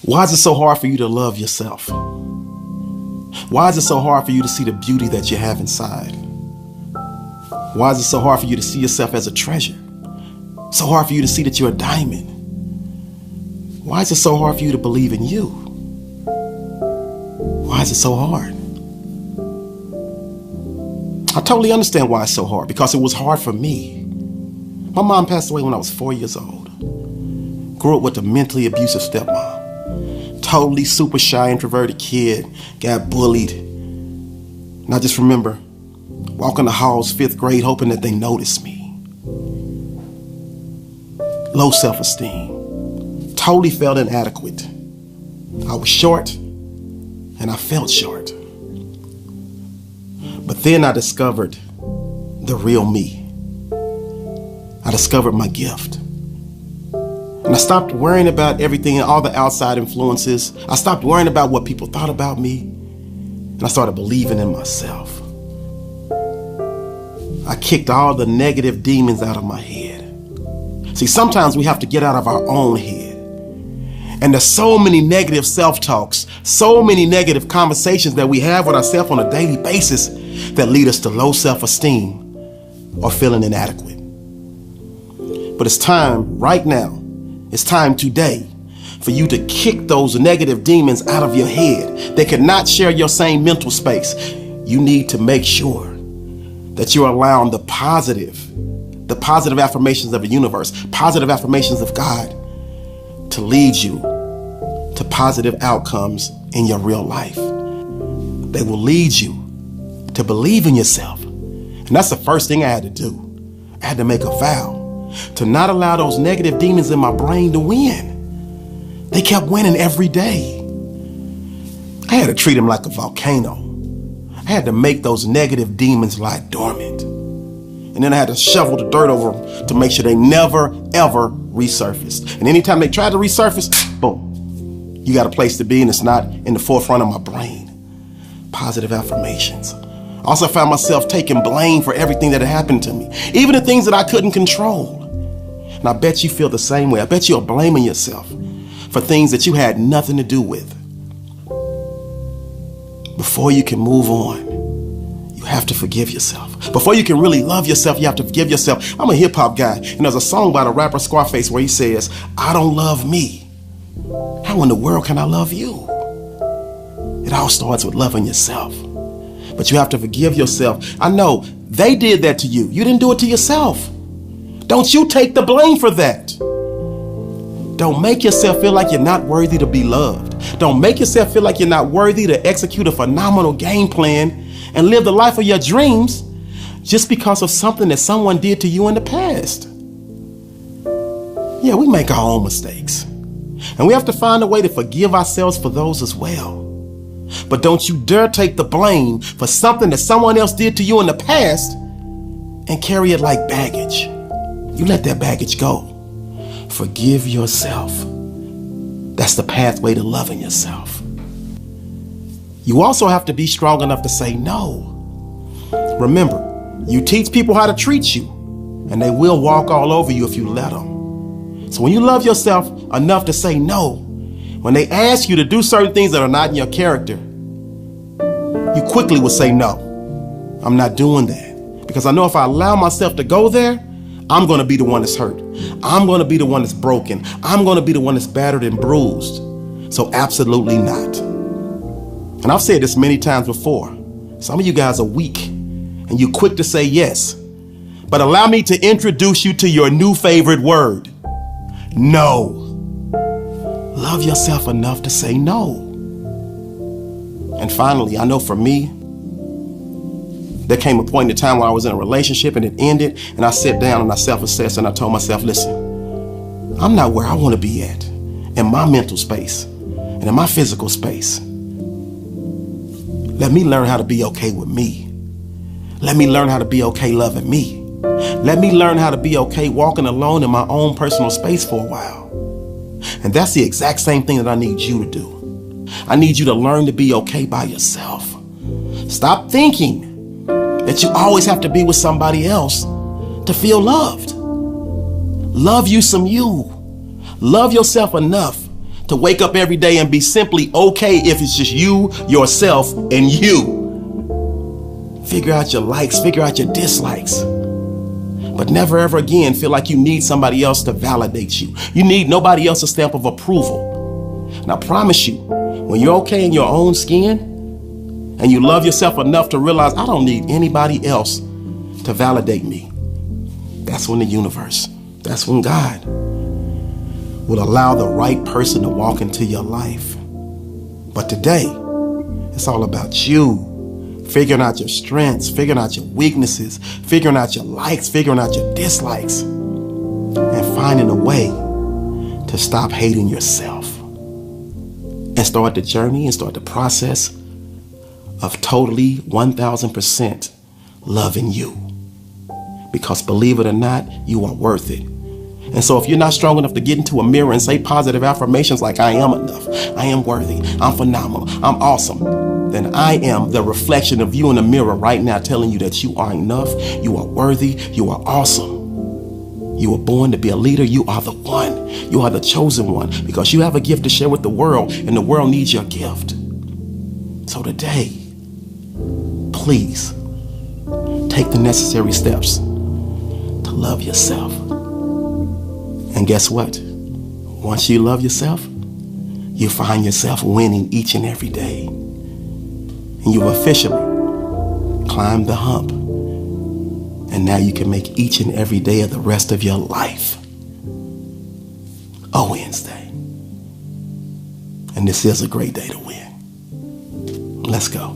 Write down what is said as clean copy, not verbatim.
Why is it so hard for you to love yourself? Why is it so hard for you to see the beauty that you have inside? Why is it so hard for you to see yourself as a treasure? So hard for you to see that you're a diamond? Why is it so hard for you to believe in you? Why is it so hard? I totally understand why it's so hard, because it was hard for me. My mom passed away when I was 4 years old. Grew up with a mentally abusive stepmom. Totally super shy, introverted kid. Got bullied. And I just remember walking the halls 5th grade hoping that they noticed me. Low self-esteem. Totally felt inadequate. I was short and I felt short. But then I discovered the real me. I discovered my gift. And I stopped worrying about everything and all the outside influences. I stopped worrying about what people thought about me. And I started believing in myself. I kicked all the negative demons out of my head. See, sometimes we have to get out of our own head. And there's so many negative self-talks, so many negative conversations that we have with ourselves on a daily basis that lead us to low self-esteem or feeling inadequate. But it's time right now, it's time today for you to kick those negative demons out of your head. They cannot share your same mental space. You need to make sure that you're allowing the positive affirmations of the universe, positive affirmations of God, to lead you to positive outcomes in your real life. They will lead you to believe in yourself. And that's the first thing I had to do. I had to make a vow to not allow those negative demons in my brain to win. They kept winning every day. I had to treat them like a volcano. I had to make those negative demons lie dormant. And then I had to shovel the dirt over them to make sure they never, ever resurfaced. And anytime they tried to resurface, boom, you got a place to be, and it's not in the forefront of my brain. Positive affirmations. I also found myself taking blame for everything that had happened to me, even the things that I couldn't control. And I bet you feel the same way. I bet you're blaming yourself for things that you had nothing to do with. Before you can move on, you have to forgive yourself. Before you can really love yourself, you have to forgive yourself. I'm a hip hop guy, and there's a song by the rapper Scarface where he says, "I don't love me. How in the world can I love you?" It all starts with loving yourself. But you have to forgive yourself. I know they did that to you. You didn't do it to yourself. Don't you take the blame for that. Don't make yourself feel like you're not worthy to be loved. Don't make yourself feel like you're not worthy to execute a phenomenal game plan and live the life of your dreams just because of something that someone did to you in the past. Yeah, we make our own mistakes. And we have to find a way to forgive ourselves for those as well. But don't you dare take the blame for something that someone else did to you in the past and carry it like baggage. You let that baggage go. Forgive yourself. That's the pathway to loving yourself. You also have to be strong enough to say no. Remember, you teach people how to treat you, and they will walk all over you if you let them. So when you love yourself enough to say no, when they ask you to do certain things that are not in your character, you quickly will say no. I'm not doing that. Because I know if I allow myself to go there, I'm going to be the one that's hurt. I'm going to be the one that's broken. I'm going to be the one that's battered and bruised. So absolutely not. And I've said this many times before. Some of you guys are weak and you're quick to say yes. But allow me to introduce you to your new favorite word. No. Love yourself enough to say no. And finally, I know for me, there came a point in time where I was in a relationship and it ended, and I sat down and I self-assessed and I told myself, listen, I'm not where I want to be at in my mental space and in my physical space. Let me learn how to be okay with me. Let me learn how to be okay loving me. Let me learn how to be okay walking alone in my own personal space for a while. And that's the exact same thing that I need you to do. I need you to learn to be okay by yourself. Stop thinking that you always have to be with somebody else to feel loved. Love you some you. Love yourself enough To wake up every day and be simply okay if it's just you, yourself, and you. Figure out your likes, figure out your dislikes. But never ever again feel like you need somebody else to validate you. You need nobody else's stamp of approval. And I promise you, when you're okay in your own skin and you love yourself enough to realize I don't need anybody else to validate me, that's when the universe, that's when God will allow the right person to walk into your life. But today, it's all about you. Figuring out your strengths, figuring out your weaknesses, figuring out your likes, figuring out your dislikes, and finding a way to stop hating yourself and start the journey and start the process of totally 1000% loving you. Because believe it or not, you are worth it. And so if you're not strong enough to get into a mirror and say positive affirmations like I am enough, I am worthy, I'm phenomenal, I'm awesome, then I am the reflection of you in the mirror right now telling you that you are enough, you are worthy, you are awesome. You were born to be a leader. You are the one. You are the chosen one because you have a gift to share with the world and the world needs your gift. So today, please take the necessary steps to love yourself. And guess what? Once you love yourself, you find yourself winning each and every day. And you've officially climbed the hump. And now you can make each and every day of the rest of your life a Wednesday. And this is a great day to win. Let's go.